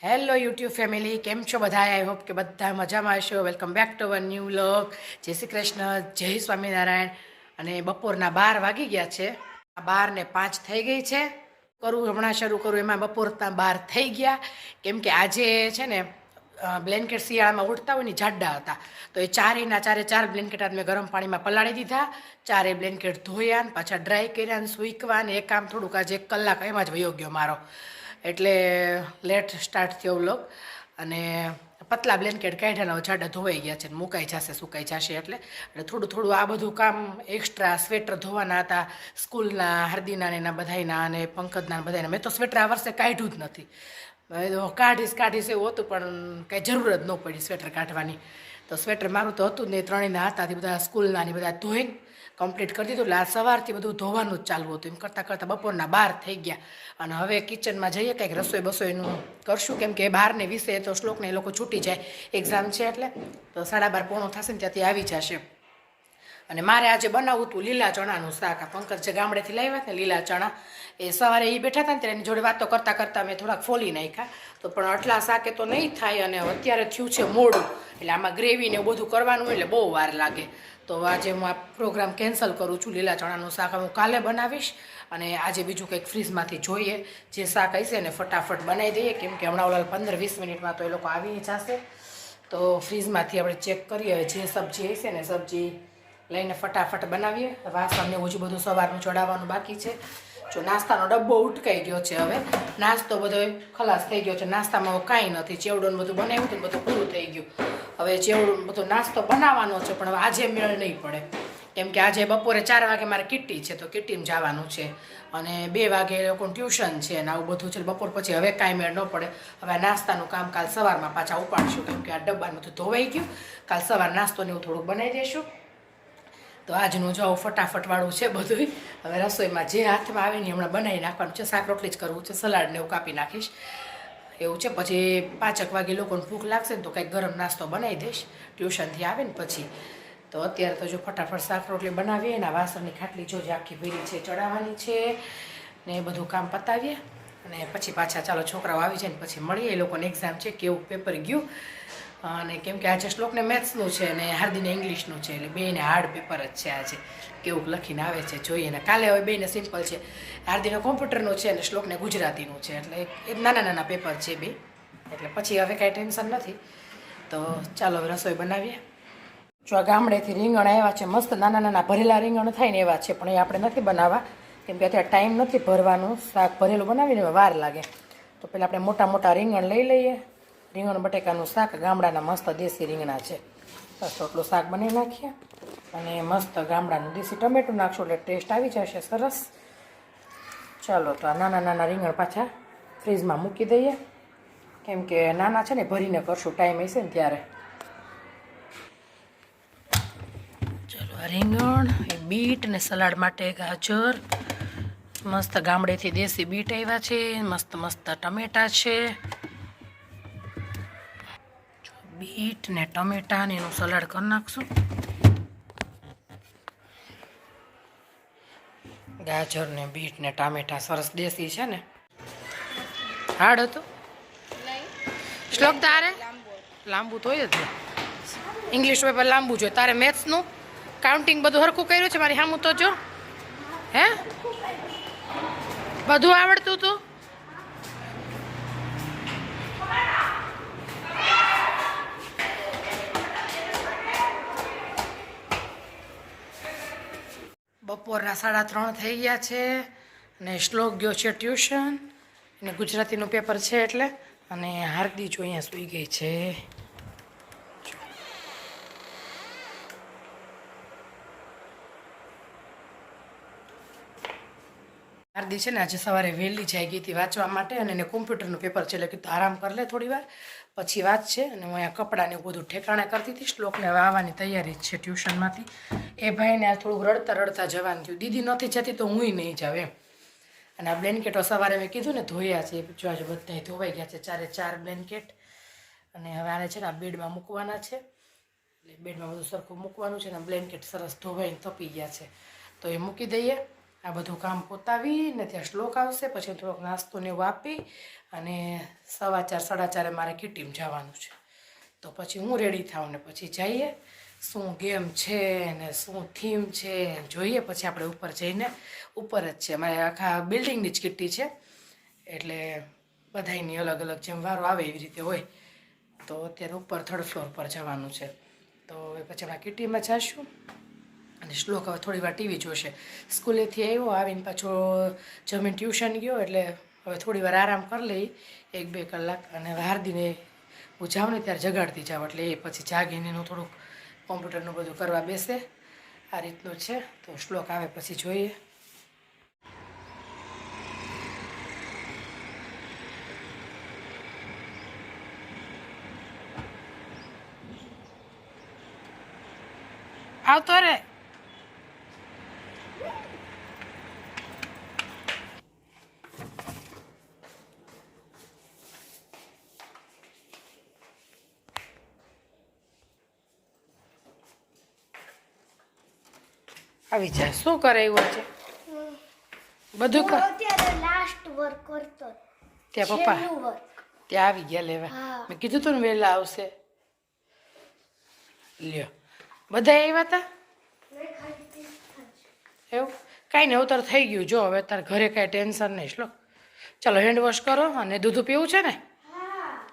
Hello YouTube family, કેમ છો બધા? આઈ હોપ કે બધા મજામાં હશો. Welcome back to our new vlog. જય શ્રી કૃષ્ણ, જય સ્વામિનારાયણ. અને બપોરના 12 વાગી ગયા છે. 12 ને 5 થઈ ગઈ છે. હમણાં શરૂ કરું એમાં બપોરના 12 થઈ ગયા. કેમ કે આજે છે ને બ્લેન્કેટ શિયાળામાં ઉડતા હોય ને જાડા હતા, તો એ ચારેના ચાર બ્લેન્કેટ મેં ગરમ પાણીમાં પલાળી દીધા. ચારે બ્લેન્કેટ ધોયા ને પાછા ડ્રાય કર્યા ને સૂકવા ને એ કામ થોડુંક આજે 1 કલાક એમાં જ વયો ગયો મારો. એટલે લેટ સ્ટાર્ટ થયો વ્લોગ. અને પતલા બ્લેન્કેટ કાઢ્યાના જાડા ધોવાઈ ગયા છે, મુકાઈ જશે સુકાઈ જશે એટલે થોડું આ બધું કામ એક્સ્ટ્રા. સ્વેટર ધોવાના હતા સ્કૂલના, હાર્દીના ને એના બધાયના અને પંકજના બધાના. મેં તો સ્વેટર આ વર્ષે કાઢ્યું જ નથી. કાઢીશ એવું હતું, પણ કાંઈ જરૂર જ ન પડી સ્વેટર કાઢવાની. તો સ્વેટર મારું તો હતું જ નહીં, ત્રણેયના હતા તે બધા સ્કૂલના ને બધા ધોઈને કમ્પ્લીટ કરી દીધું. એટલે આ સવારથી બધું ધોવાનું જ ચાલુ હતું. એમ કરતાં બપોરના 12 થઈ ગયા. અને હવે કિચનમાં જઈએ, કંઈક રસોઈ બસોઈનું કરશું. કેમ કે 12 ને 20 તો શ્લોકને એ લોકો છૂટી જાય, એક્ઝામ છે એટલે. તો 12:30 પોણો થશે ને ત્યાંથી આવી જશે. અને મારે આજે બનાવવું હતું લીલા ચણાનું શાક. આ પંકજ જે ગામડેથી લાવ્યા ને લીલા ચણા, એ સવારે એ બેઠા હતા ને ત્યારે એની જોડે વાતો કરતાં મેં થોડાક ફોલી નાખ્યા. તો પણ આટલા શાકે તો નહીં થાય, અને અત્યારે થયું છે મોડું, એટલે આમાં ગ્રેવી ને એવું બધું કરવાનું હોય એટલે બહુ વાર લાગે. તો આજે હું આ પ્રોગ્રામ કેન્સલ કરું છું. લીલા ચણાનું શાક હું કાલે બનાવીશ. અને આજે બીજું કંઈક ફ્રીજમાંથી જોઈએ, જે શાક હશે ને ફટાફટ બનાવી દઈએ. કેમ કે હમણાં ઓલા 15-20 મિનિટમાં તો એ લોકો આવી જશે. તો ફ્રીજમાંથી આપણે ચેક કરીએ જે સબ્જી હશે ને સબ્જી લઈને ફટાફટ બનાવીએ. વાસણને એવું બધું સવારનું ચડાવવાનું બાકી છે. જો નાસ્તાનો ડબ્બો ઉટકાઈ ગયો છે, હવે નાસ્તો બધો ખલાસ થઈ ગયો છે. નાસ્તામાં કાંઈ નથી, ચેવડોને બધું બનાવ્યું હતું, બધું પૂરું થઈ ગયું. હવે ચેવડો બધો નાસ્તો બનાવવાનો છે, પણ હવે આજે મેળ નહીં પડે. કેમ કે આજે બપોરે 4 વાગે મારે કિટ્ટી છે, તો કિટ્ટીમાં જવાનું છે. અને 2 વાગે એ લોકોનું ટ્યુશન છે ને આવું બધું છે. બપોર પછી હવે કાંઈ મેળ ન પડે. હવે નાસ્તાનું કામ કાલ સવારમાં પાછા ઉપાડશું. કેમ કે આ ડબ્બાનું બધું ધોવાઈ ગયું. કાલ સવાર નાસ્તોને એવું થોડુંક બનાવી દઈશું. તો આજનું જો ફટાફટવાળું છે બધું. હવે રસોઈમાં જે હાથમાં આવે ને હમણાં બનાવી નાખવાનું છે. શાક રોટલી જ કરવું છે, સલાડને એવું કાપી નાખીશ એવું છે. પછી 5 વાગે લોકોને ભૂખ લાગશે ને તો કંઈક ગરમ નાસ્તો બનાવી દઈશ ટ્યુશનથી આવે ને પછી. તો અત્યારે તો જો ફટાફટ શાક રોટલી બનાવીએ. એના વાસણની ખાટલી જો જે આખી ભીડી છે ચડાવવાની છે ને એ બધું કામ પતાવીએ. અને પછી પાછા ચાલો છોકરાઓ આવી જાય ને પછી મળીએ. એ લોકોને એક્ઝામ છે, કેવું પેપર ગયું. અને કેમ કે આજે શ્લોકને મેથ્સનું છે અને હાર્દીને ઇંગ્લિશનું છે, એટલે બેયને હાર્ડ પેપર જ છે આજે. કેવું લખીને આવે છે જોઈએ. ને કાલે હવે બેયને સિમ્પલ છે. હાર્દીને કોમ્પ્યુટરનું છે અને શ્લોકને ગુજરાતીનું છે, એટલે એ નાના પેપર છે બે. એટલે પછી હવે કાંઈ ટેન્શન નથી. તો ચાલો હવે રસોઈ બનાવીએ. જો આ ગામડેથી રીંગણ આવ્યા છે, મસ્ત નાના ભરેલા રીંગણ થાય ને એવા છે, પણ એ આપણે નથી બનાવવા. કેમ કે અત્યારે ટાઈમ નથી ભરવાનું. શાક ભરેલું બનાવીને વાર લાગે. તો પહેલાં આપણે મોટા રીંગણ લઈ લઈએ. રીંગણ બટેકાનું શાક, ગામડાના મસ્ત દેશી રીંગણા છે. બસ એટલું શાક બનાવી નાખીએ. અને મસ્ત ગામડાનું દેશી ટમેટું નાખશું એટલે ટેસ્ટ આવી જશે સરસ. ચાલો તો આ નાના રીંગણ પાછા ફ્રીજમાં મૂકી દઈએ. કેમ કે નાના છે ને ભરીને કરશું, ટાઈમ હશે ને ત્યારે. ચાલો આ રીંગણ, એ બીટ ને સલાડ માટે ગાજર, મસ્ત ગામડેથી દેશી બીટ આવ્યા છે, મસ્ત ટમેટા છે. બીટ ને ટમેટા ને એનું સલાડ કરી નાખશું. ગાજર ને બીટ ને ટામેટા સરસ દેશી છે ને. હાર્ડ હતું શ્લોક? તારે લાંબુ તો હોય જ ને. ઇંગ્લિશ પેપર લાંબુ જોઈએ. તારે મેથ્સનું કાઉન્ટિંગ બધું હરખું કર્યું છે મારી સામું તો જો. હે બધું આવડતું હતું? બપોરના 3:30 થઈ ગયા છે. અને શ્લોક ગયો છે ટ્યુશન, અને ગુજરાતીનું પેપર છે એટલે. અને હાર્દી જો અહીંયા સૂઈ ગઈ છે. હાર્દી છે ને આજે સવારે વહેલી જાય ગઈ હતી વાંચવા માટે, અને એને કોમ્પ્યુટરનું પેપર છે એટલે કીધું આરામ કરી લે થોડી વાર પછી વાત છે. અને હું અહીંયા કપડાને એવું બધું ઠેકાણે કરતી હતી. શ્લોકને હવે આવવાની તૈયારી જ છે ટ્યુશનમાંથી. એ ભાઈને થોડુંક રડતા જવાનું થયું. દીદી નથી જતી તો હુંય નહીં જાઉં એમ. અને આ બ્લેન્કેટો સવારે મેં કીધું ને ધોયા છે, જો આજે બધા ધોવાઈ ગયા છે 4 બ્લેન્કેટ. અને હવે આને છે ને આ બેડમાં મૂકવાના છે. એટલે બેડમાં બધું સરખું મૂકવાનું છે ને બ્લેન્કેટ સરસ ધોવાઈને તપી ગયા છે, તો એ મૂકી દઈએ. આ બધું કામ પતાવી ને ત્યાં શ્લોક આવશે, પછી થોડોક નાસ્તો ને એવું આપી અને 4:15 4:30 મારે કિટીમાં જવાનું છે. તો પછી હું રેડી થાઉં ને પછી જઈએ, શું ગેમ છે ને શું થીમ છે જોઈએ. પછી આપણે ઉપર જઈને, ઉપર જ છે અમારે આખા બિલ્ડિંગની જ કિટ્ટી છે, એટલે બધાયની અલગ અલગ જેમ વારો આવે એવી રીતે હોય. તો અત્યારે ઉપર 3rd ફ્લોર પર જવાનું છે. તો હવે પછી આપણે કિટ્ટીમાં જઈશું અને શ્લોક હવે થોડી વાર ટીવી જોશે. સ્કૂલેથી આવ્યો, આવીને પાછો જમીન ટ્યુશન ગયો, એટલે હવે થોડી વાર આરામ કરી લઈ 1-2 કલાક. અને હાર્દીને હું જાઉં ને ત્યારે જગાડતી જાઉં, એટલે એ પછી જાગીને એનું થોડુંક કોમ્પ્યુટરનું બધું કરવા બેસે. આ રીતનું છે. તો શ્લોક આવે પછી જોઈએ. આવતો રે. આવી જાય. શું કરે એવું છે બધું કર. અત્યારે લાસ્ટ વર્ક કરતો ત્યાં પપ્પા ત્યાં આવી ગયા લેવા. મેં કીધું તું ને વહેલા આવશે. લ્યો બધા આવ્યા હતા એવું કાંઈ નહીં. અવતાર થઈ ગયું. જો હવે તાર ઘરે કાંઈ ટેન્શન નહીં. શ્લોક ચાલો હેન્ડ વોશ કરો. અને દૂધ પીવું છે ને?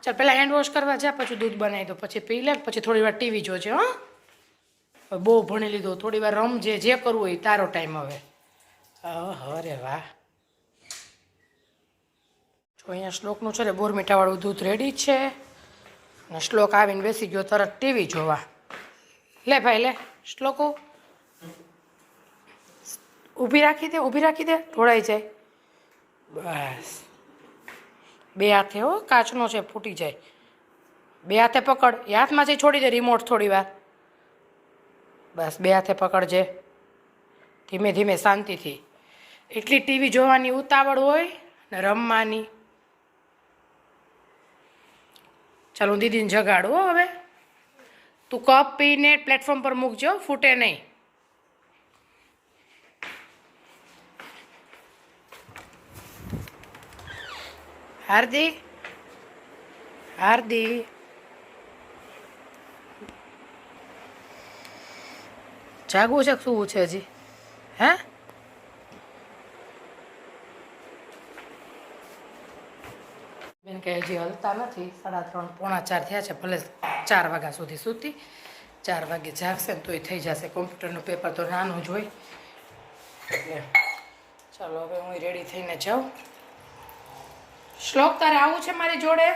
ચાલ પહેલાં હેન્ડ વોશ કરવા જા, પછી દૂધ બનાવી દો, પછી પી લે, પછી થોડી વાર ટીવી જોજે. હં બહુ ભણી લીધું, થોડી વાર રમજે, જે કરવું હોય તારો ટાઈમ હવે. અરે વાહ. જો અહીંયા શ્લોકનું છે ને બોરમીઠાવાળું દૂધ રેડી છે. અને શ્લોક આવીને બેસી ગયો તરત ટીવી જોવા. લે ભાઈ લે શ્લોકો, ઊભી રાખી દે, ઊભી રાખી દે, ઢોળાઈ જાય. બસ 2 હાથે હો, કાચનો છે ફૂટી જાય. 2 હાથે પકડ. એ હાથમાં જઈ છોડી દે રિમોટ થોડી વાર. બસ 2 હાથે પકડજે, ધીમે ધીમે શાંતિથી. એટલી ટીવી જોવાની ઉતાવળ હોય ને રમવાની. ચાલો હું દીદીને જગાડું હો. હવે તું કપ પીને પ્લેટફોર્મ પર મૂકજો, ફૂટે નહીં. હાર્દી, હાર્દી જાગવું છે શું છે હજી? હે બેન કે હજી હલતા નથી. 3:30 પોણા 4 થયા છે. ભલે 4 વાગ્યા સુધી સૂતી, 4 વાગે જાગશે ને તોય થઈ જશે. કોમ્પ્યુટરનું પેપર તો નાનું જ હોય. એટલે ચાલો હવે હું રેડી થઈને જાઉં. શ્લોક તારે આવું છે મારી જોડે?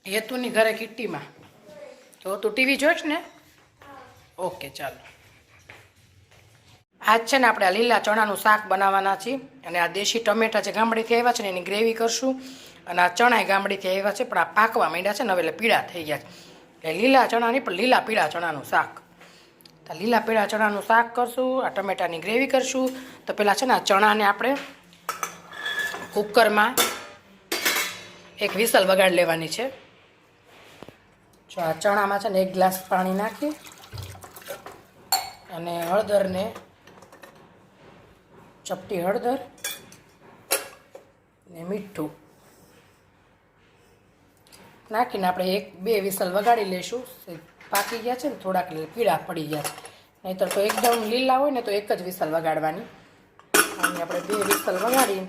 હેતુની ઘરે કિટ્ટીમાં. તો તું ટીવી જોઈશ ને? ઓકે ચાલો. આજ છે ને આપણે આ લીલા ચણાનું શાક બનાવવાના છીએ. અને આ દેશી ટમેટા જે ગામડેથી આવ્યા છે ને એની ગ્રેવી કરશું. અને આ ચણા ગામડેથી આવ્યા છે પણ આ પાકવા માંડ્યા છે ને, હવે એટલે પીળા થઈ ગયા છે. એટલે લીલા ચણા નહીં પણ લીલા પીળા ચણાનું શાક. તો લીલા પીળા ચણાનું શાક કરશું, આ ટમેટાની ગ્રેવી કરશું. તો પહેલાં છે ને આ ચણાને આપણે કુકરમાં 1 વિસલ વગાડી લેવાની છે. જો આ ચણામાં છે ને 1 ગ્લાસ પાણી નાખી અને હળદરને ચપટી હળદર ને મીઠું નાખીને આપણે 1-2 વિસલ વગાડી લઈશું. પાકી ગયા છે ને થોડાક પીળા પડી ગયા છે, નહીંતર તો એકદમ લીલા હોય ને તો 1 જ વિસલ વગાડવાની. અને આપણે 2 વિસલ વગાડીને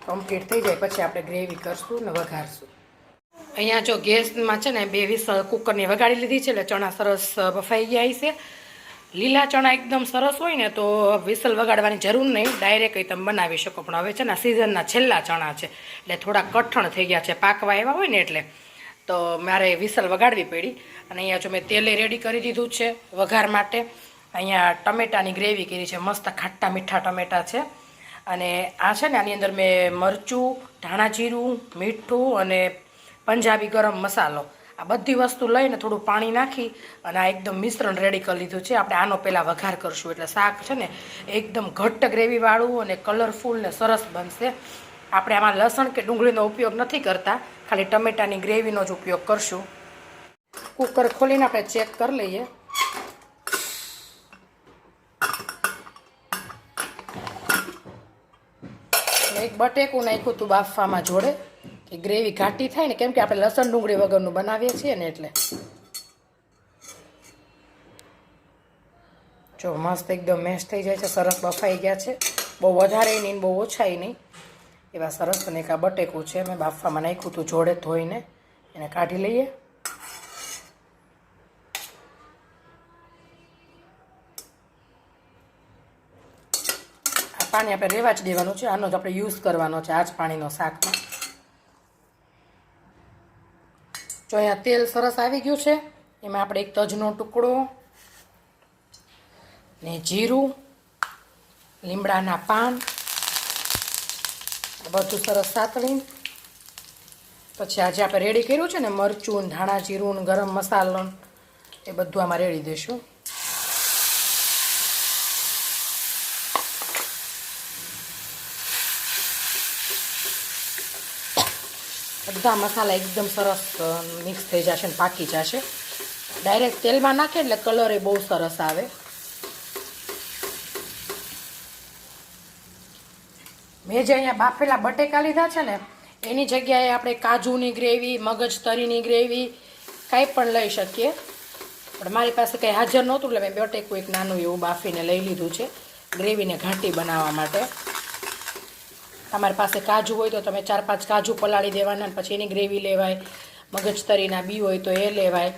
કમ્પ્લીટ થઈ જાય પછી આપણે ગ્રેવી કરશું ને વઘારશું. અહીંયા જો ગેસમાં છે ને 2 વિસલ કુકરની વગાડી લીધી છે, એટલે ચણા સરસ બફાઈ ગયા છે. લીલા ચણા એકદમ સરસ હોય ને તો વિસલ વગાડવાની જરૂર નહીં, ડાયરેક્ટ તમે બનાવી શકો. પણ હવે છે ને સિઝનના છેલ્લા ચણા છે એટલે થોડા કઠણ થઈ ગયા છે, પાકવા આવ્યા હોય ને એટલે તો મારે વિસલ વગાડવી પડી. અને અહીંયા જો મેં તેલે રેડી કરી દીધું છે વઘાર માટે. અહીંયા ટમેટાની ગ્રેવી કરી છે, મસ્ત ખાટા મીઠા ટમેટા છે. અને આ છે ને આની અંદર મેં મરચું, ધાણા જીરું, મીઠું અને પંજાબી ગરમ મસાલો આ બધી વસ્તુ લઈને થોડું પાણી નાખી અને આ એકદમ મિશ્રણ રેડી કરી લીધું છે. આપણે આનો પહેલાં વઘાર કરશું એટલે શાક છે ને એકદમ ઘટ્ટ ગ્રેવીવાળું અને કલરફુલ ને સરસ બનશે. આપણે આમાં લસણ કે ડુંગળીનો ઉપયોગ નથી કરતા, ખાલી ટમેટાની ગ્રેવીનો જ ઉપયોગ કરશું. કુકર ખોલીને આપણે ચેક કરી લઈએ. એક બટેકું નાખ્યું હતું બાફવામાં જોડે કે ગ્રેવી ઘાટી થાય ને, કેમ કે આપણે લસણ ડુંગળી વગરનું બનાવીએ છીએ ને એટલે. જો મસ્ત એકદમ મેશ થઈ જાય છે, સરસ બફાઈ ગયા છે. બહુ વધારે નહીં બહુ ઓછાય નહીં એવા સરસ. અને એક આ બટેકું છે મેં બાફવામાં નાખ્યું હતું જોડે ધોઈને, એને કાઢી લઈએ. આ પાણી આપણે રહેવા જ દેવાનું છે, આનો જ આપણે યુઝ કરવાનો છે આ જ પાણીનો શાકમાં. જો અહીંયા તેલ સરસ આવી ગયું છે, એમાં આપણે એક તજનો ટુકડો ને જીરું, લીમડાના પાન બધું સરસ સાતળીને પછી આજે આપણે રેડી કર્યું છે ને મરચું, ધાણા જીરું, ગરમ મસાલો એ બધું આમાં રેડી દઈશું. બધા મસાલા એકદમ સરસ મિક્સ થઈ જશે ને પાકી જશે. ડાયરેક્ટ તેલમાં નાખે એટલે કલર એ બહુ સરસ આવે. મેં જે અહીંયા બાફેલા બટેકા લીધા છે ને એની જગ્યાએ આપણે કાજુની ગ્રેવી, મગજ તરીની ગ્રેવી કાંઈ પણ લઈ શકીએ. પણ મારી પાસે કંઈ હાજર નહોતું એટલે મેં બટેકું એક નાનું એવું બાફીને લઈ લીધું છે ગ્રેવીને ઘાટી બનાવવા માટે. તમારી પાસે કાજુ હોય તો તમે 4-5 કાજુ પલાળી દેવાના, પછી એની ગ્રેવી લેવાય. મગજ તરીના બી હોય તો એ લેવાય.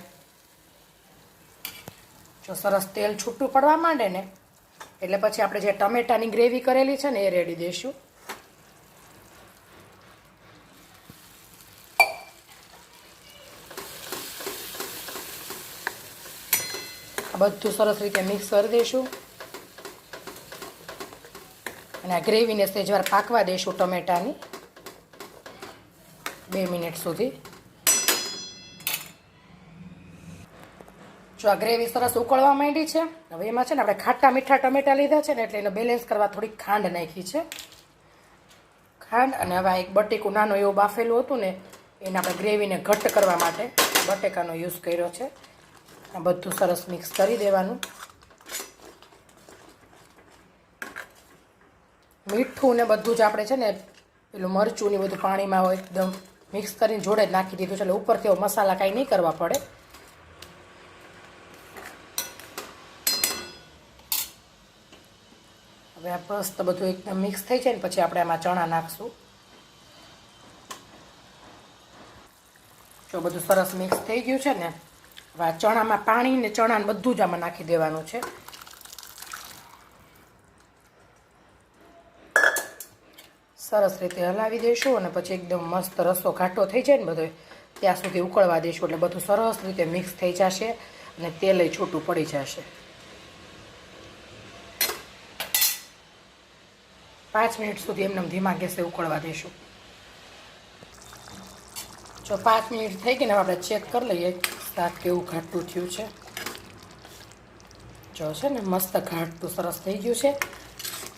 જો સરસ તેલ છૂટું પડવા માંડે ને એટલે પછી આપણે જે ટમેટાની ગ્રેવી કરેલી છે ને એ રેડી દઈશું. બધું સરસ રીતે મિક્સ કરી દઈશું અને આ ગ્રેવીને સહેજવાર પાકવા દઈશું ટમેટાની 2 મિનિટ સુધી. જો આ ગ્રેવી સરસ ઉકળવા માંડી છે, હવે એમાં છે ને આપણે ખાટા મીઠા ટમેટા લીધા છે ને એટલે એને બેલેન્સ કરવા થોડીક ખાંડ નાખી છે. ખાંડ અને હવે એક બટેકું નાનું એવું બાફેલું હતું ને એને આપણે ગ્રેવીને ઘટ્ટ કરવા માટે બટેકાનો યુઝ કર્યો છે. આ બધું સરસ મિક્સ કરી દેવાનું. મીઠું ને બધું જ આપણે છે ને પેલું મરચું ને બધું પાણીમાં હોય એકદમ મિક્સ કરીને જોડે જ નાખી દીધું છે એટલે ઉપરથી મસાલા કાંઈ નહીં કરવા પડે. હવે આ મસ્ત બધું એકદમ મિક્સ થઈ જાય ને પછી આપણે આમાં ચણા નાખશું. જો બધું સરસ મિક્સ થઈ ગયું છે ને હવે આ ચણામાં પાણી ને ચણાને બધું જ આમાં નાખી દેવાનું છે. સરસ રીતે હલાવી દઈશું અને પછી એકદમ મસ્ત રસો ઘાટો થઈ જાય ને બધો ત્યાં સુધી ઉકળવા દઈશું એટલે બધું સરસ રીતે મિક્સ થઈ જશે અને તેલ છૂટું પડી જશે. 5 મિનિટ સુધી એમને ધીમા ગેસે ઉકળવા દઈશું. જો 5 મિનિટ થઈ ગઈ ને આપણે ચેક કરી લઈએ શાક કેવું ઘાટું થયું છે. જો છે ને મસ્ત ઘાટું સરસ થઈ ગયું છે.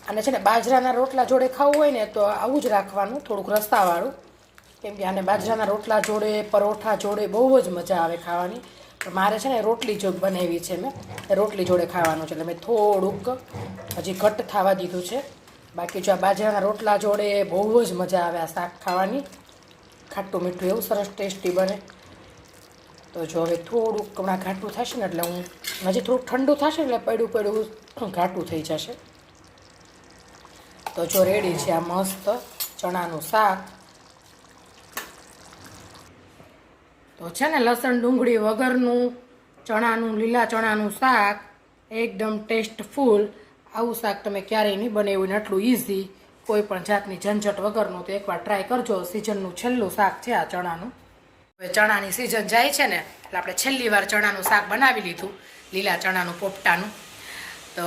અને છે ને બાજરાના રોટલા જોડે ખાવું હોય ને તો આવું જ રાખવાનું, થોડુંક રસાવાળું, કેમ કે આને બાજરાના રોટલા જોડે, પરોઠા જોડે બહુ જ મજા આવે ખાવાની. પણ મારે છે ને રોટલી જો બનાવી છે મેં, રોટલી જોડે ખાવાનું છે એટલે મેં થોડુંક હજી ઘટ્ટ થવા દીધું છે. બાકી જો આ બાજરાના રોટલા જોડે બહુ જ મજા આવે આ શાક ખાવાની. ખાટું મીઠું એવું સરસ ટેસ્ટી બને. તો જો હવે થોડુંક હમણાં ઘાટું થશે ને એટલે હું હજી થોડુંક ઠંડુ થશે એટલે પડ્યું ઘાટું થઈ જશે. તો જો રેડી છે આ મસ્ત ચણાનું શાક. તો છે ને લસણ ડુંગળી વગરનું ચણાનું, લીલા ચણાનું શાક એકદમ ટેસ્ટફુલ. આવું શાક તમે ક્યારેય નહીં બનાવ્યું ને આટલું ઇઝી, કોઈ પણ જાતની ઝંઝટ વગરનું. તો એકવાર ટ્રાય કરજો. સિઝનનું છેલ્લું શાક છે આ ચણાનું. હવે ચણાની સિઝન જાય છે ને એટલે આપણે છેલ્લી વાર ચણાનું શાક બનાવી લીધું, લીલા ચણાનું પોપટાનું. તો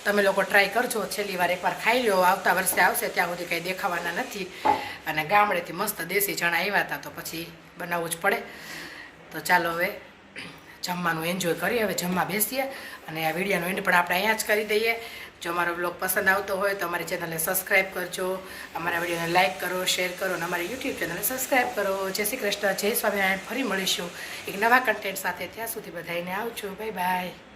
તમે લોકો ટ્રાય કરજો, છેલ્લી વાર એકવાર ખાઈ લો. આવતા વર્ષે આવશે ત્યાં સુધી કંઈ દેખાવાના નથી. અને ગામડેથી મસ્ત દેશી ચણા આવ્યા હતા તો પછી બનાવવું જ પડે. તો ચાલો હવે જમવાનું એન્જોય કરીએ. હવે જમવા બેસીએ અને આ વિડીયોનો એન્ડ પણ આપણે અહીંયા જ કરી દઈએ. જો અમારો બ્લોગ પસંદ આવતો હોય તો અમારી ચેનલને સબસ્ક્રાઈબ કરજો, અમારા વિડીયોને લાઇક કરો, શેર કરો અને અમારી યુટ્યુબ ચેનલને સબસ્ક્રાઈબ કરો. જય શ્રી કૃષ્ણ, જય સ્વામિનારાયણ. ફરી મળીશું એક નવા કન્ટેન્ટ સાથે. ત્યાં સુધી બધાને આવજો. Bye bye.